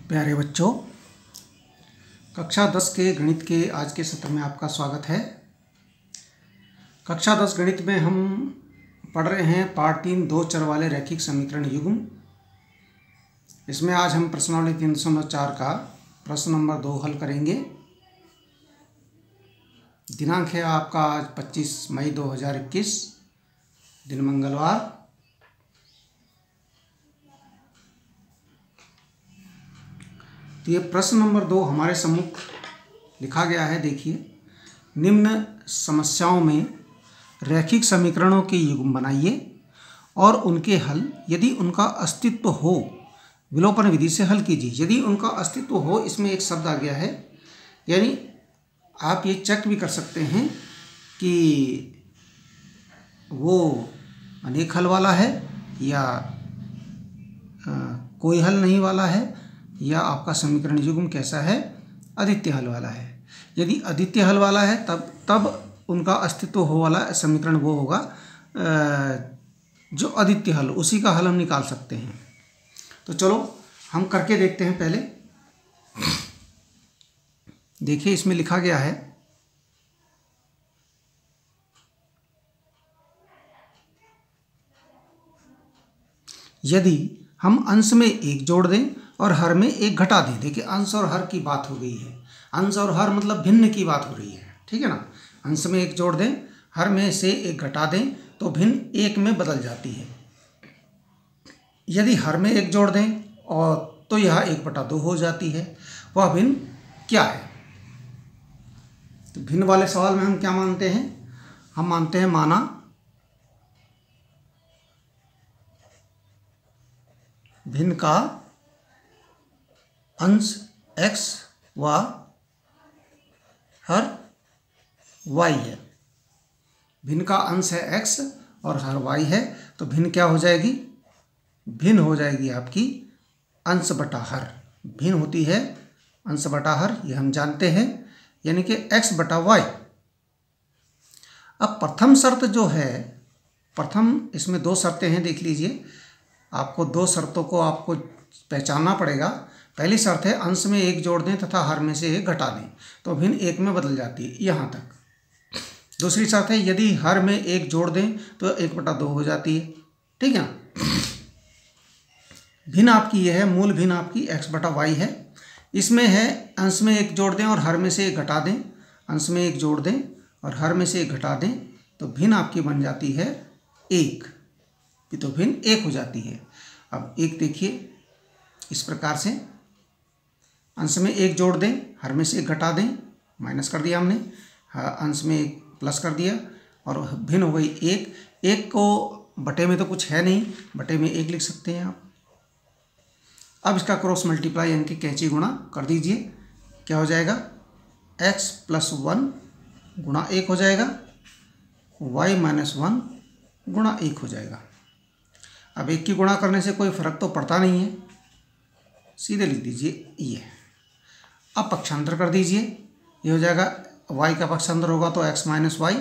प्यारे बच्चों, कक्षा 10 के गणित के आज के सत्र में आपका स्वागत है। कक्षा 10 गणित में हम पढ़ रहे हैं पार्ट 3 दो चर वाले रैखिक समीकरण युग्म। इसमें आज हम प्रश्नावली 304 का प्रश्न नंबर 2 हल करेंगे। दिनांक है आपका आज 25 मई 2021, दिन मंगलवार। तो ये प्रश्न नंबर 2 हमारे सम्मुख लिखा गया है। देखिए, निम्न समस्याओं में रैखिक समीकरणों के युग्म बनाइए और उनके हल यदि उनका अस्तित्व हो विलोपन विधि से हल कीजिए। यदि उनका अस्तित्व हो, इसमें एक शब्द आ गया है, यानी आप ये चेक भी कर सकते हैं कि वो अनेक हल वाला है या कोई हल नहीं वाला है, या आपका समीकरण युग्म कैसा है, अद्वितीय हल वाला है। यदि अद्वितीय हल वाला है तब उनका अस्तित्व हो वाला समीकरण वो होगा जो अद्वितीय हल, उसी का हल हम निकाल सकते हैं। तो चलो हम करके देखते हैं। पहले देखिए, इसमें लिखा गया है यदि हम अंश में 1 जोड़ दें और हर में 1 घटा दें। देखिए, अंश और हर की बात हो गई है। अंश और हर मतलब भिन्न की बात हो रही है, ठीक है ना। अंश में 1 जोड़ दें, हर में से 1 घटा दें तो भिन्न 1 में बदल जाती है। यदि हर में 1 जोड़ दें और तो यह 1/2 हो जाती है। वह भिन्न क्या है? तो भिन्न वाले सवाल में हम क्या मानते हैं? हम मानते हैं माना भिन्न का अंश x व हर y है। भिन्न का अंश है x और हर y है, तो भिन्न क्या हो जाएगी? भिन्न हो जाएगी आपकी अंश बटा हर। भिन्न होती है अंश बटा हर, ये हम जानते हैं, यानी कि x बटा y। अब प्रथम शर्त जो है, प्रथम इसमें 2 शर्तें हैं, देख लीजिए। आपको 2 शर्तों को आपको पहचानना पड़ेगा। पहली शर्त है अंश में 1 जोड़ दें तथा हर में से 1 घटा दें तो भिन्न 1 में बदल जाती है, यहाँ तक। दूसरी शर्त है यदि हर में 1 जोड़ दें तो 1/2 हो जाती है, ठीक है ना। भिन्न आपकी यह है, मूल भिन्न आपकी x बटा y है। इसमें है अंश में 1 जोड़ दें और हर में से 1 घटा दें। अंश में 1 जोड़ दें और हर में से 1 घटा दें तो भिन्न आपकी बन जाती है 1, तो भिन्न 1 हो जाती है। अब 1 देखिए इस प्रकार से, अंश में 1 जोड़ दें, हर में से 1 घटा दें, माइनस कर दिया हमने, अंश में 1 प्लस कर दिया और भिन्न हो गई 1। 1 को बटे में तो कुछ है नहीं, बटे में 1 लिख सकते हैं आप। अब इसका क्रॉस मल्टीप्लाई यानी कि कैंची गुणा कर दीजिए। क्या हो जाएगा? x + 1 गुणा 1 हो जाएगा, y - 1 गुणा 1 हो जाएगा। अब 1 की गुणा करने से कोई फर्क तो पड़ता नहीं है, सीधे लिख दीजिए ये। अब पक्षांतर कर दीजिए, ये हो जाएगा y का पक्षांतर होगा तो x - y,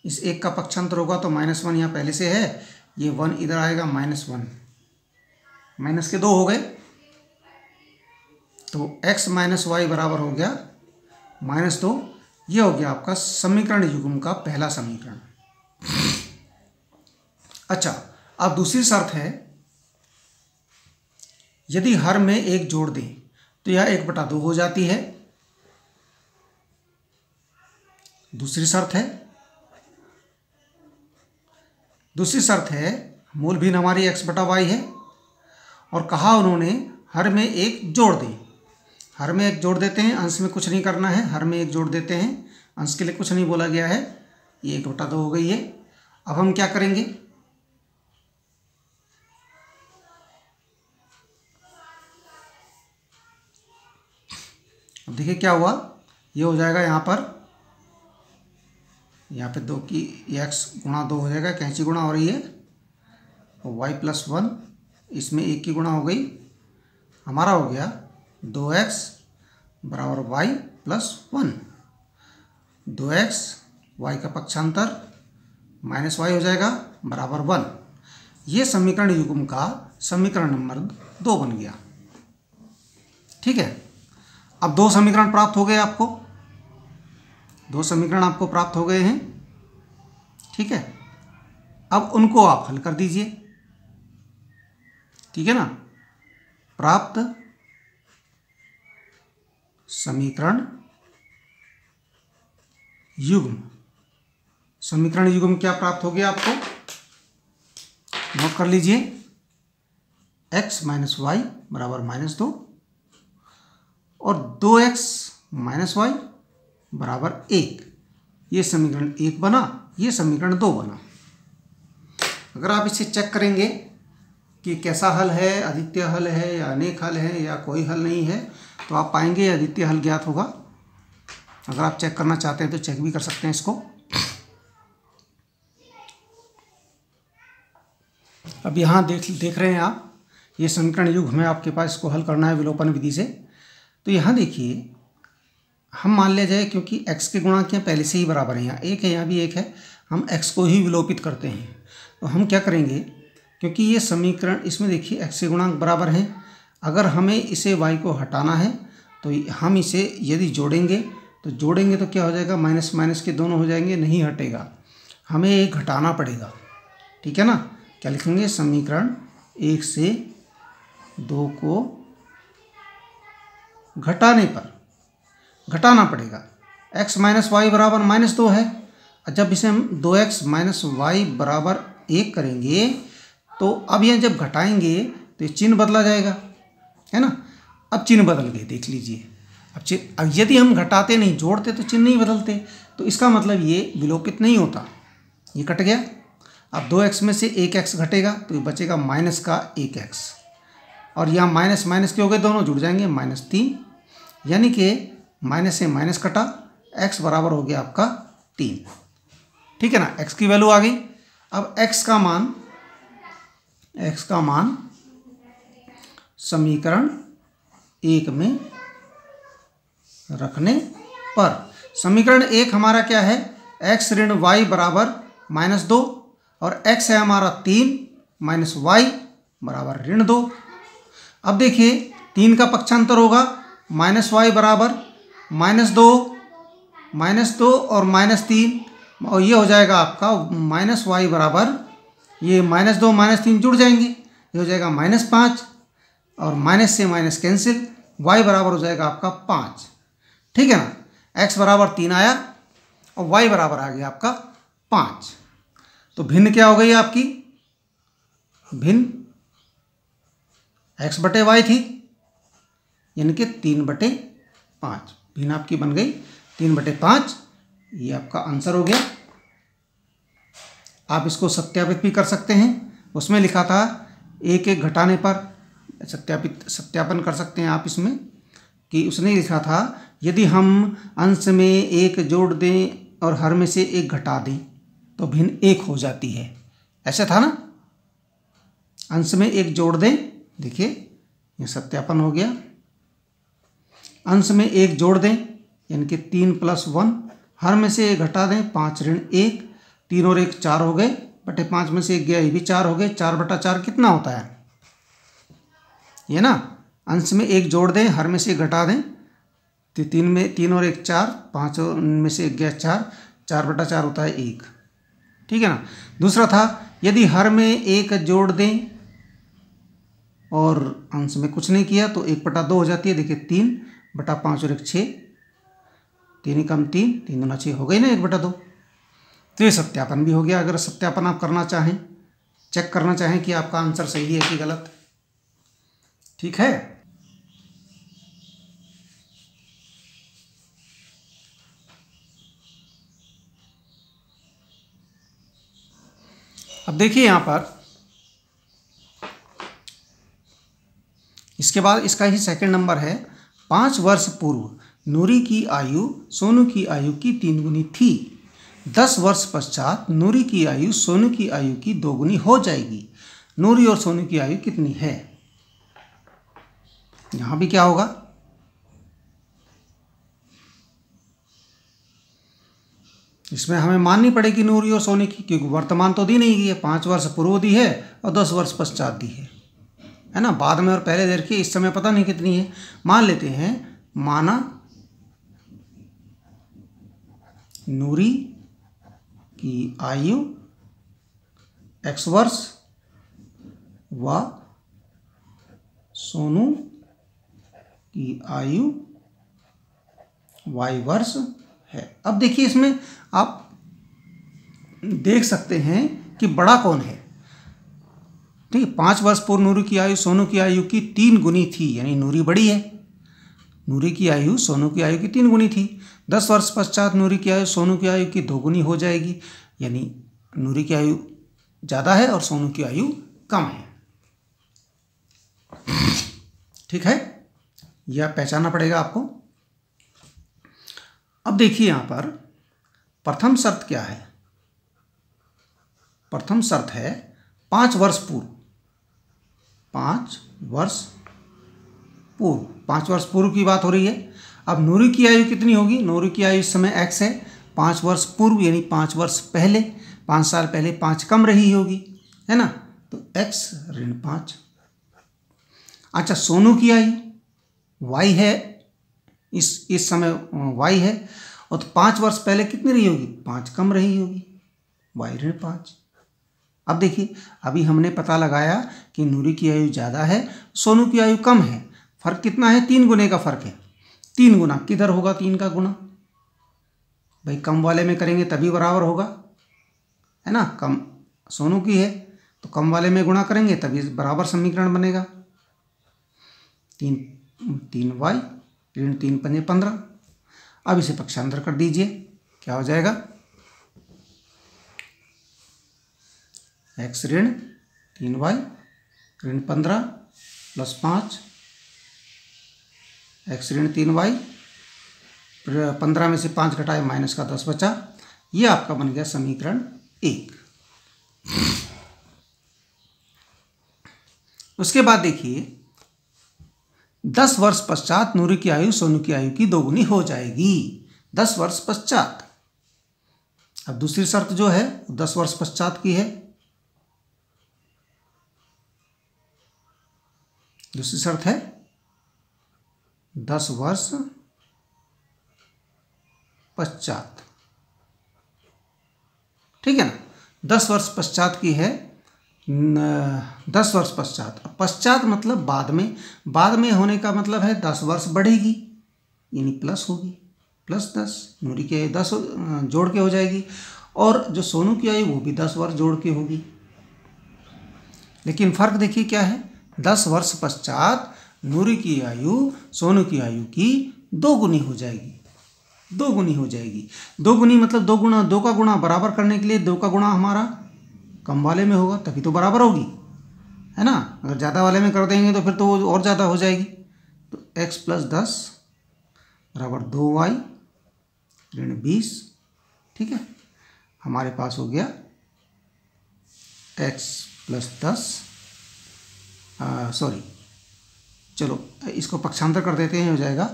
इस 1 का पक्षांतर होगा तो -1 यहाँ पहले से है, ये 1 इधर आएगा, -1 माइनस के 2 हो गए, तो x - y बराबर हो गया -2। ये हो गया आपका समीकरण युग्म का पहला समीकरण। अच्छा, अब दूसरी शर्त है यदि हर में 1 जोड़ दें तो यह 1/2 हो जाती है। दूसरी शर्त है मूल भिन्न हमारी x बटा y है और कहा उन्होंने हर में 1 जोड़ दें। हर में 1 जोड़ देते हैं, अंश में कुछ नहीं करना है, हर में 1 जोड़ देते हैं, अंश के लिए कुछ नहीं बोला गया है, ये 1/2 हो गई है। अब हम क्या करेंगे? अब देखिए क्या हुआ, ये हो जाएगा यहाँ पे 2 की x गुणा 2 हो जाएगा, कैंची गुणा हो रही है, y + 1, इसमें 1 की गुणा हो गई, हमारा हो गया 2x बराबर y + 1। 2x, y का पक्षांतर -y हो जाएगा बराबर 1। ये समीकरण युग्म का समीकरण नंबर 2 बन गया। ठीक है। अब दो समीकरण प्राप्त हो गए आपको, दो समीकरण आपको प्राप्त हो गए हैं, ठीक है। अब उनको आप हल कर दीजिए, ठीक है ना। प्राप्त समीकरण युग्म, समीकरण युग्म क्या प्राप्त हो गया आपको, नोट कर लीजिए। x माइनस वाई बराबर -2 और 2x माइनस वाई बराबर 1, ये समीकरण 1 बना, ये समीकरण 2 बना। अगर आप इसे चेक करेंगे कि कैसा हल है, अद्वितीय हल है या अनेक हल है या कोई हल नहीं है, तो आप पाएंगे अद्वितीय हल ज्ञात होगा। अगर आप चेक करना चाहते हैं तो चेक भी कर सकते हैं इसको। अब यहाँ देख रहे हैं आप, ये समीकरण युग्म है आपके पास, इसको हल करना है विलोपन विधि से। तो यहाँ देखिए, हम मान लिया जाए क्योंकि x के गुणांक यहाँ पहले से ही बराबर है, यहाँ एक है यहाँ भी एक है, हम x को ही विलोपित करते हैं। तो हम क्या करेंगे, क्योंकि ये समीकरण, इसमें देखिए x के गुणांक बराबर हैं, अगर हमें इसे y को हटाना है तो हम इसे यदि जोड़ेंगे तो क्या हो जाएगा, माइनस माइनस के दोनों हो जाएंगे, नहीं हटेगा, हमें एक घटाना पड़ेगा, ठीक है ना। क्या लिखेंगे, समीकरण 1 से 2 को घटाने पर घटाना पड़ेगा। x माइनस वाई बराबर -2 है, और जब इसे हम 2x माइनस वाई बराबर 1 करेंगे तो अब यह जब घटाएंगे तो ये चिन्ह बदला जाएगा, है ना। अब चिन्ह बदल गए, देख लीजिए। अब यदि हम घटाते नहीं, जोड़ते तो चिन्ह नहीं बदलते, तो इसका मतलब ये विलोपित नहीं होता, ये कट गया। अब 2x में से 1x घटेगा तो ये बचेगा माइनस का 1x, और यहाँ माइनस माइनस के हो गए, दोनों जुड़ जाएंगे, -3, यानी कि माइनस से माइनस कटा, x बराबर हो गया आपका 3, ठीक है ना। x की वैल्यू आ गई। अब x का मान समीकरण 1 में रखने पर, समीकरण 1 हमारा क्या है, x ऋण वाई बराबर -2 और x है हमारा 3 माइनस वाई बराबर ऋण 2। अब देखिए 3 का पक्षांतर होगा, माइनस वाई बराबर -2 और -3, और ये हो जाएगा आपका माइनस वाई बराबर, ये -2 -3 जुड़ जाएंगे, ये हो जाएगा -5, और माइनस से माइनस कैंसिल, y बराबर हो जाएगा आपका 5, ठीक है ना। x बराबर 3 आया और y बराबर आ गया आपका 5। तो भिन्न क्या हो गई आपकी, भिन्न x बटे y थी, यानी कि 3/5, भिन्न आपकी बन गई 3/5, ये आपका आंसर हो गया। आप इसको सत्यापित भी कर सकते हैं, उसमें लिखा था 1 घटाने पर, सत्यापन कर सकते हैं आप इसमें, कि उसने लिखा था यदि हम अंश में 1 जोड़ दें और हर में से 1 घटा दें तो भिन्न 1 हो जाती है, ऐसा था ना। अंश में 1 जोड़ दें, देखिए ये सत्यापन हो गया, अंश में 1 जोड़ दें यानी कि 3 + 1, हर में से 1 घटा दें, 5 ऋण 1, 3 और 1 4 हो गए, बटे 5 में से 1 गया, ये भी 4 हो गए, 4/4 कितना होता है, ये ना। अंश में 1 जोड़ दें, हर में से 1 घटा दें, तो 3 और 1 4, 5 में से 1 गया 4, 4/4 होता है 1, ठीक है ना। दूसरा था यदि हर में 1 जोड़ दें और अंश में कुछ नहीं किया तो 1/2 हो जाती है, देखिए 3/5 और 1 6, 3 कम 3, 3 दूना 6 हो गई ना 1/2। तो ये सत्यापन भी हो गया। अगर सत्यापन आप करना चाहें, चेक करना चाहें कि आपका आंसर सही है कि गलत, ठीक है। अब देखिए यहाँ पर, इसके बाद इसका ही सेकंड नंबर है, 5 वर्ष पूर्व नूरी की आयु सोनू की आयु की 3 गुनी थी, 10 वर्ष पश्चात नूरी की आयु सोनू की आयु की 2 गुनी हो जाएगी, नूरी और सोनू की आयु कितनी है। यहाँ भी क्या होगा, इसमें हमें माननी पड़ेगी नूरी और सोनी की, क्योंकि वर्तमान तो दी नहीं गई है, 5 वर्ष पूर्व दी है और 10 वर्ष पश्चात दी है है ना। बाद में और पहले देखिए इस समय पता नहीं कितनी है। मान लेते हैं, माना नूरी की आयु x वर्ष व सोनू की आयु y वर्ष है। अब देखिए इसमें आप देख सकते हैं कि बड़ा कौन है। ठीक है, 5 वर्ष पूर्व नूरी की आयु सोनू की आयु की 3 गुनी थी, यानी नूरी बड़ी है। नूरी की आयु सोनू की आयु की 3 गुनी थी। 10 वर्ष पश्चात नूरी की आयु सोनू की आयु की 2 गुनी हो जाएगी, यानी नूरी की आयु ज़्यादा है और सोनू की आयु कम है। ठीक है, यह पहचानना पड़ेगा आपको। अब देखिए यहाँ पर प्रथम शर्त क्या है। प्रथम शर्त है 5 वर्ष पूर्व। 5 वर्ष पूर्व, 5 वर्ष पूर्व की बात हो रही है। अब नूरी की आयु कितनी होगी? नूरी की आयु इस समय x है। 5 वर्ष पूर्व यानी 5 वर्ष पहले, 5 साल पहले 5 कम रही होगी, है ना। तो x ऋण 5। अच्छा, सोनू की आयु y है, इस समय y है, और तो 5 वर्ष पहले कितनी रही होगी? 5 कम रही होगी, y ऋण 5। अब देखिए, अभी हमने पता लगाया कि नूरी की आयु ज़्यादा है, सोनू की आयु कम है। फर्क कितना है? 3 गुने का फर्क है। 3 गुना किधर होगा? 3 का गुना भाई कम वाले में करेंगे तभी बराबर होगा, है ना। कम सोनू की है तो कम वाले में गुणा करेंगे तभी बराबर समीकरण बनेगा। 3y ऋण 3 पंजे 15। अब इसे पक्षांतर कर दीजिए, क्या हो जाएगा? x ऋण 3y ऋण 15 प्लस 5, x ऋण 3y, 15 में से 5 घटाए माइनस का 10 बचा। ये आपका बन गया समीकरण 1। उसके बाद देखिए, 10 वर्ष पश्चात नूरी की आयु सोनू की आयु की 2 गुनी हो जाएगी। 10 वर्ष पश्चात। अब दूसरी शर्त जो है 10 वर्ष पश्चात की है। दूसरी शर्त है 10 वर्ष पश्चात, ठीक है ना। 10 वर्ष पश्चात की है, 10 वर्ष पश्चात। पश्चात मतलब बाद में, बाद में होने का मतलब है 10 वर्ष बढ़ेगी यानी प्लस होगी, प्लस 10। नूरी की आयु 10 जोड़ के हो जाएगी, और जो सोनू की आयु वो भी 10 वर्ष जोड़ के होगी। लेकिन फर्क देखिए क्या है, 10 वर्ष पश्चात नूरी की आयु सोनू की आयु की 2 गुनी हो जाएगी। 2 गुनी हो जाएगी। 2 गुनी मतलब 2 गुना, 2 का गुणा बराबर करने के लिए 2 का गुणा हमारा कम वाले में होगा तभी तो बराबर होगी, है ना। अगर ज़्यादा वाले में कर देंगे तो फिर तो और ज़्यादा हो जाएगी। तो x प्लस 10 बराबर 2y ऋण 20, ठीक है। हमारे पास हो गया x प्लस 10, सॉरी, चलो इसको पक्षांतर कर देते हैं, हो जाएगा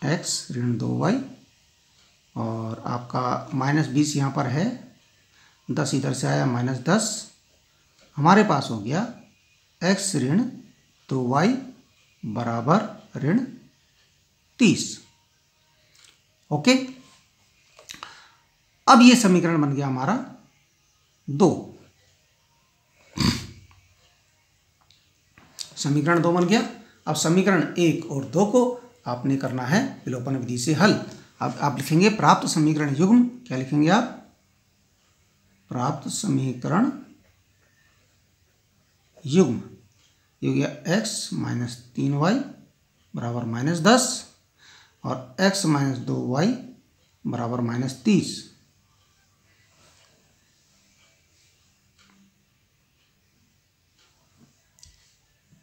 x ऋण 2y, और आपका माइनस 20 यहाँ पर है, 10 इधर से आया माइनस 10। हमारे पास हो गया x ऋण 2y बराबर ऋण 30। ओके, अब ये समीकरण बन गया हमारा 2। समीकरण 2 बन गया। अब समीकरण 1 और 2 को आपने करना है विलोपन विधि से हल। अब आप लिखेंगे प्राप्त समीकरण युग्म। क्या लिखेंगे आप? प्राप्त समीकरण युग्म। ये हो गया x माइनस 3y बराबर माइनस 10, और x माइनस 2y बराबर माइनस 30।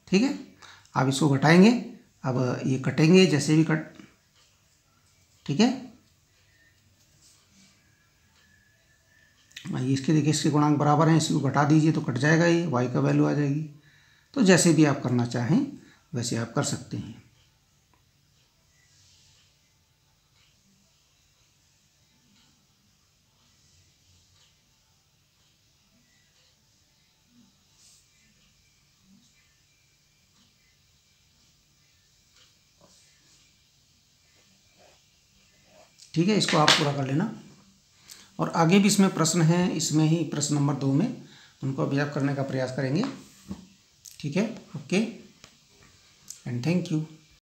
ठीक है, अब इसको घटाएंगे। अब ये कटेंगे जैसे भी कट, ठीक है। इसके देखिए, इसके गुणांक बराबर हैं, इसको घटा दीजिए तो कट जाएगा, ये y का वैल्यू आ जाएगी। तो जैसे भी आप करना चाहें वैसे आप कर सकते हैं। ठीक है, इसको आप पूरा कर लेना। और आगे भी इसमें प्रश्न हैं, इसमें ही प्रश्न नंबर 2 में, उनको अभी आप करने का प्रयास करेंगे। ठीक है, ओके एंड थैंक यू।